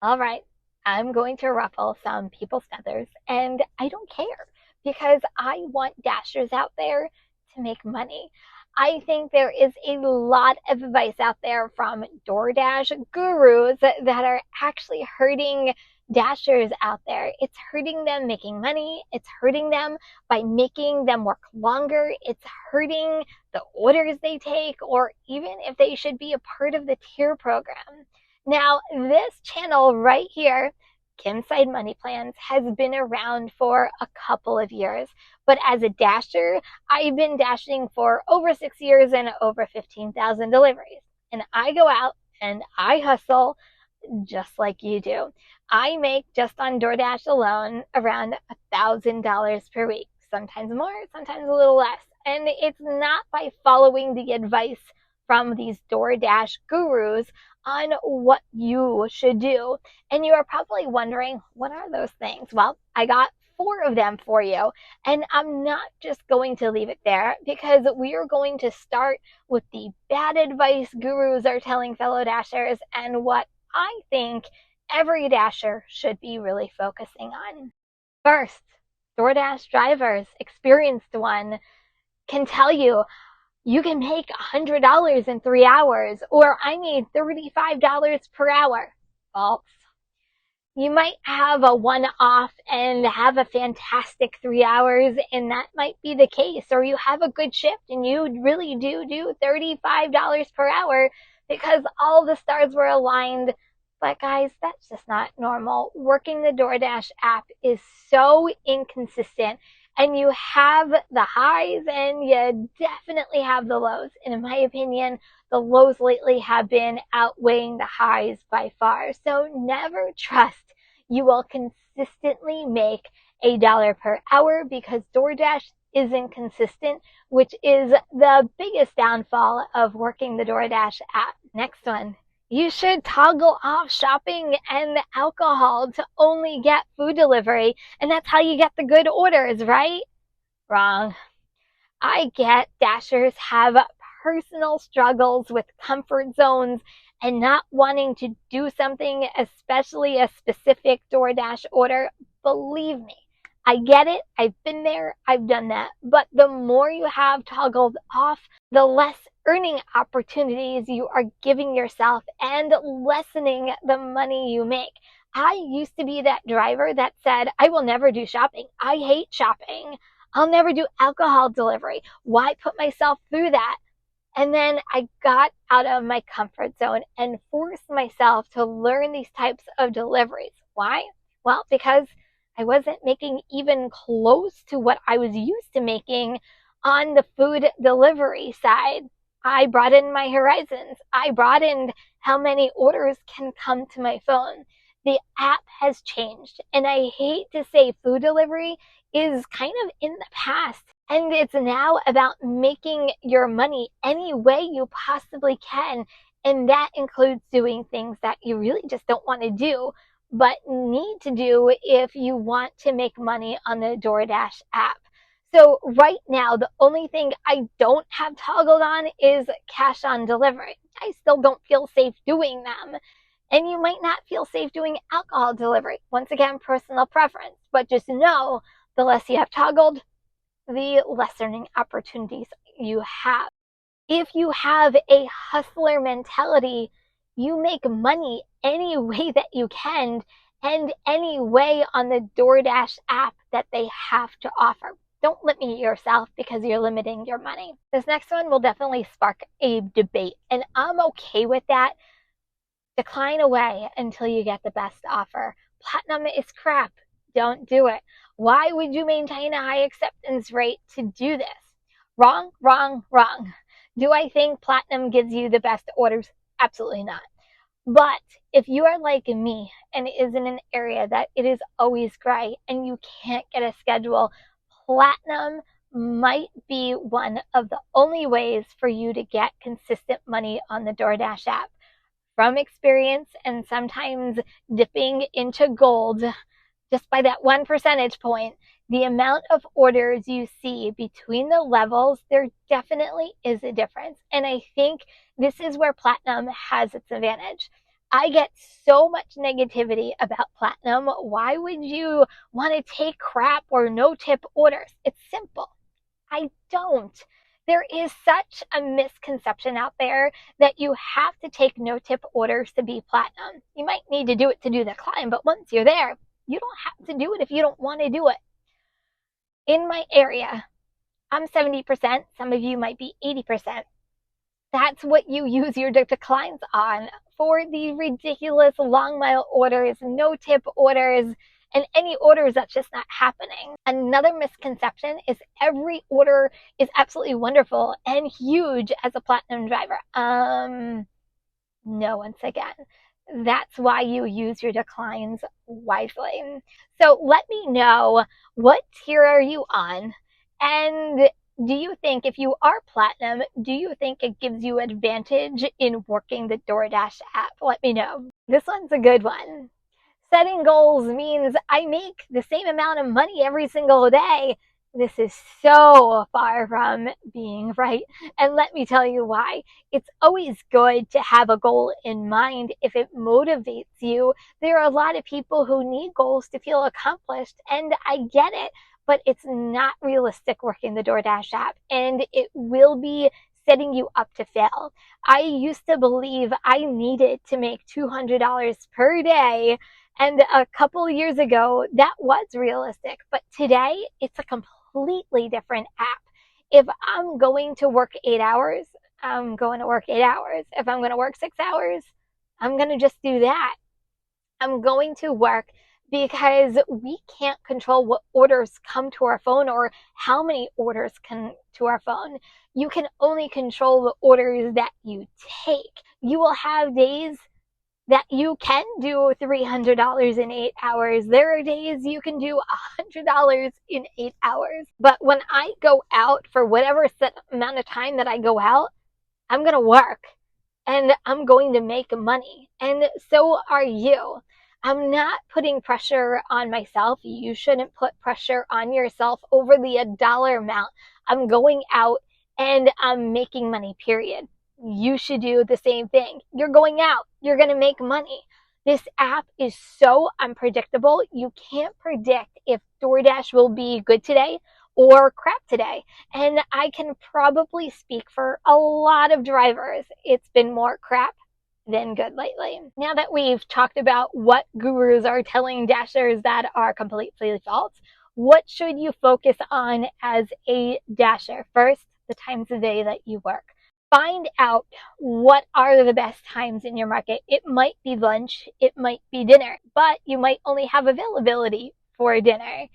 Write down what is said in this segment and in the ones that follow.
All right, I'm going to ruffle some people's feathers, and I don't care because I want dashers out there to make money. I think there is a lot of advice out there from DoorDash gurus that are actually hurting dashers out there. It's hurting them making money. It's hurting them by making them work longer. It's hurting the orders they take, or even if they should be a part of the tier program. Now, this channel right here, Kim's Side Money Plans, has been around for a couple of years. But as a dasher, I've been dashing for over 6 years and over 15,000 deliveries. And I go out and I hustle just like you do. I make just on DoorDash alone around $1,000 per week, sometimes more, sometimes a little less. And it's not by following the advice from these DoorDash gurus on what you should do. And you are probably wondering, what are those things? Well, I got 4 of them for you. And I'm not just going to leave it there, because we are going to start with the bad advice gurus are telling fellow dashers and what I think every dasher should be really focusing on. First, DoorDash drivers, experienced one, can tell you you can make $100 in 3 hours, or I need $35 per hour. False. You might have a one-off and have a fantastic 3 hours, and that might be the case. Or you have a good shift and you really do $35 per hour because all the stars were aligned. But guys, that's just not normal. Working the DoorDash app is so inconsistent. And you have the highs and you definitely have the lows. And in my opinion, the lows lately have been outweighing the highs by far. So never trust you will consistently make $1 per hour, because DoorDash isn't consistent, which is the biggest downfall of working the DoorDash app. Next one. You should toggle off shopping and alcohol to only get food delivery, and that's how you get the good orders, right? Wrong. I get dashers have personal struggles with comfort zones and not wanting to do something, especially a specific DoorDash order. Believe me, I get it. I've been there. I've done that. But the more you have toggled off, the less earning opportunities you are giving yourself and lessening the money you make. I used to be that driver that said, I will never do shopping. I hate shopping. I'll never do alcohol delivery. Why put myself through that? And then I got out of my comfort zone and forced myself to learn these types of deliveries. Why? Well, because I wasn't making even close to what I was used to making on the food delivery side. I broadened my horizons. I broadened how many orders can come to my phone. The app has changed, and I hate to say food delivery is kind of in the past, and it's now about making your money any way you possibly can, and that includes doing things that you really just don't want to do, but need to do if you want to make money on the DoorDash app. So right now, the only thing I don't have toggled on is cash on delivery. I still don't feel safe doing them. And you might not feel safe doing alcohol delivery. Once again, personal preference. But just know, the less you have toggled, the less earning opportunities you have. If you have a hustler mentality, you make money any way that you can and any way on the DoorDash app that they have to offer. Don't limit yourself because you're limiting your money. This next one will definitely spark a debate, and I'm okay with that. Decline away until you get the best offer. Platinum is crap. Don't do it. Why would you maintain a high acceptance rate to do this? Wrong, wrong, wrong. Do I think Platinum gives you the best orders? Absolutely not. But if you are like me and is in an area that it is always gray and you can't get a schedule, Platinum might be one of the only ways for you to get consistent money on the DoorDash app. From experience and sometimes dipping into gold, just by that 1 percentage point, the amount of orders you see between the levels, there definitely is a difference. And I think this is where Platinum has its advantage. I get so much negativity about Platinum. Why would you want to take crap or no tip orders? It's simple. I don't. There is such a misconception out there that you have to take no tip orders to be Platinum. You might need to do it to do the climb, but once you're there, you don't have to do it if you don't want to do it. In my area, I'm 70%. Some of you might be 80%. That's what you use your declines on for the ridiculous long mile orders, no tip orders, and any orders that's just not happening. Another misconception is every order is absolutely wonderful and huge as a Platinum driver. No, once again. That's why you use your declines wisely. So let me know, what tier are you on? And do you think, if you are Platinum, do you think it gives you advantage in working the DoorDash app? Let me know. This one's a good one. Setting goals means I make the same amount of money every single day. This is so far from being right. And let me tell you why. It's always good to have a goal in mind if it motivates you. There are a lot of people who need goals to feel accomplished, and I get it, but it's not realistic working the DoorDash app, and it will be setting you up to fail. I used to believe I needed to make $200 per day, and a couple years ago, that was realistic. But today, it's a completely different app. If I'm going to work 8 hours, I'm going to work 8 hours. If I'm going to work 6 hours, I'm going to just do that. I'm going to work because we can't control what orders come to our phone or how many orders come to our phone. You can only control the orders that you take. You will have days that you can do $300 in 8 hours. There are days you can do $100 in 8 hours. But when I go out, for whatever set amount of time that I go out, I'm going to work and I'm going to make money. And so are you. I'm not putting pressure on myself. You shouldn't put pressure on yourself over the dollar amount. I'm going out and I'm making money, period. You should do the same thing. You're going out. You're going to make money. This app is so unpredictable. You can't predict if DoorDash will be good today or crap today. And I can probably speak for a lot of drivers. It's been more crap than good lately. Now that we've talked about what gurus are telling dashers that are completely false, what should you focus on as a dasher? First, the times of day that you work. Find out what are the best times in your market. It might be lunch, it might be dinner, but you might only have availability for dinner.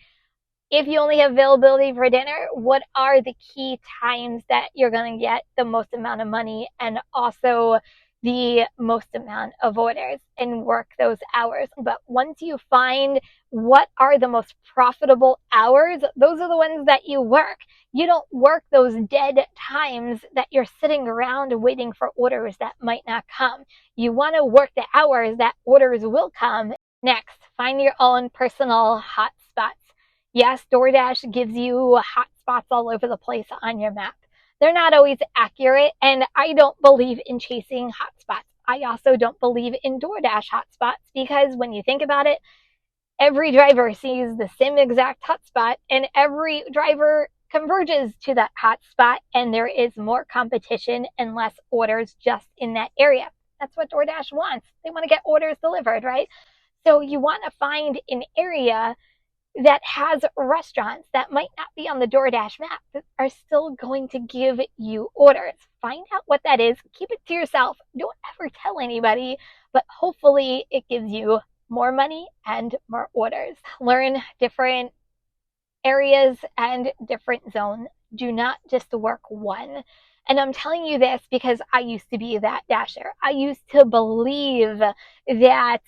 If you only have availability for dinner, what are the key times that you're going to get the most amount of money and also the most amount of orders, and work those hours? But once you find what are the most profitable hours, those are the ones that you work. You don't work those dead times that you're sitting around waiting for orders that might not come. You want to work the hours that orders will come. Next, find your own personal hot spots. Yes, DoorDash gives you hot spots all over the place on your map. They're not always accurate, and I don't believe in chasing hotspots. I also don't believe in DoorDash hotspots, because when you think about it, every driver sees the same exact hotspot, and every driver converges to that hotspot, and there is more competition and less orders just in that area. That's what DoorDash wants. They want to get orders delivered, right? So you want to find an area that has restaurants that might not be on the DoorDash map that are still going to give you orders. Find out what that is. Keep it to yourself. Don't ever tell anybody, but hopefully it gives you more money and more orders. Learn different areas and different zones. Do not just work one. And I'm telling you this because I used to be that dasher. I used to believe that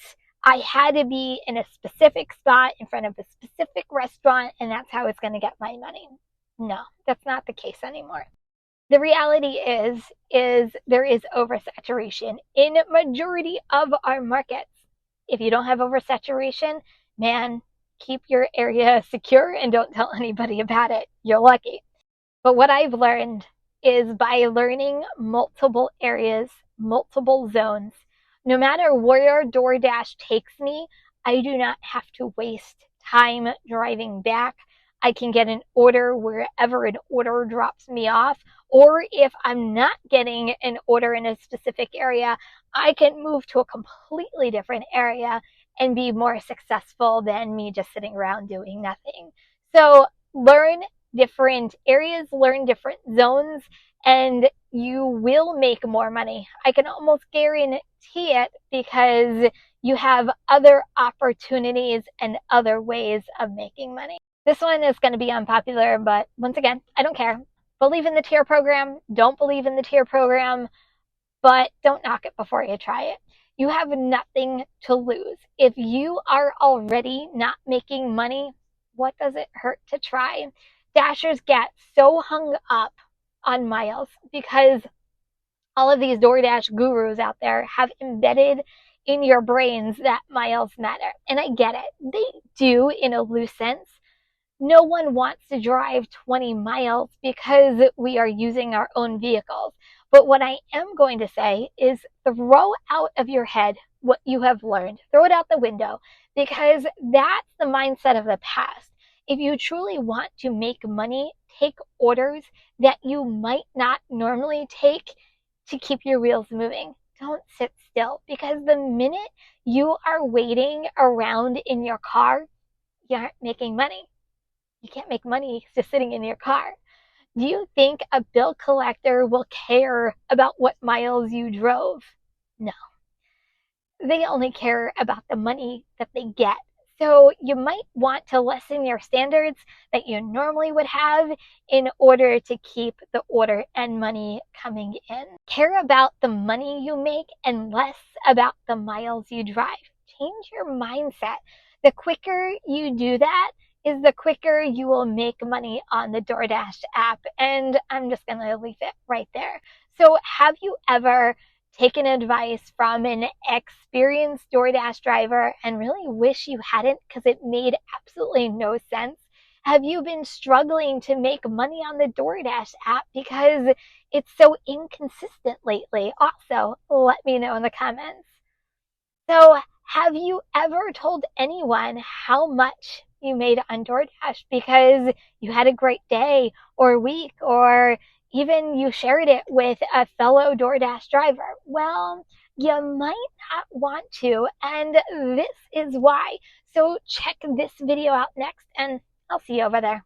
I had to be in a specific spot in front of a specific restaurant, and that's how it's going to get my money. No, that's not the case anymore. The reality is there is oversaturation in majority of our markets. If you don't have oversaturation, man, keep your area secure and don't tell anybody about it. You're lucky. But what I've learned is by learning multiple areas, multiple zones, No matter where DoorDash takes me, I do not have to waste time driving back. I can get an order wherever an order drops me off. Or if I'm not getting an order in a specific area, I can move to a completely different area and be more successful than me just sitting around doing nothing. So learn different areas, learn different zones, and you will make more money. I can almost guarantee it because you have other opportunities and other ways of making money. This one is going to be unpopular, but once again, I don't care. Believe in the tier program, don't believe in the tier program, but don't knock it before you try it. You have nothing to lose. If you are already not making money, what does it hurt to try? Dashers get so hung up on miles because all of these DoorDash gurus out there have embedded in your brains that miles matter. And I get it. They do in a loose sense. No one wants to drive 20 miles because we are using our own vehicles. But what I am going to say is throw out of your head what you have learned. Throw it out the window because that's the mindset of the past. If you truly want to make money, take orders that you might not normally take to keep your wheels moving. Don't sit still because the minute you are waiting around in your car, you aren't making money. You can't make money just sitting in your car. Do you think a bill collector will care about what miles you drove? No. They only care about the money that they get. So you might want to lessen your standards that you normally would have in order to keep the order and money coming in. Care about the money you make and less about the miles you drive. Change your mindset. The quicker you do that, is the quicker you will make money on the DoorDash app. And I'm just going to leave it right there. So have you ever taken advice from an experienced DoorDash driver and really wish you hadn't because it made absolutely no sense? Have you been struggling to make money on the DoorDash app because it's so inconsistent lately? Also, let me know in the comments. So have you ever told anyone how much you made on DoorDash because you had a great day or week, or even you shared it with a fellow DoorDash driver? Well, you might not want to, and this is why. So check this video out next, and I'll see you over there.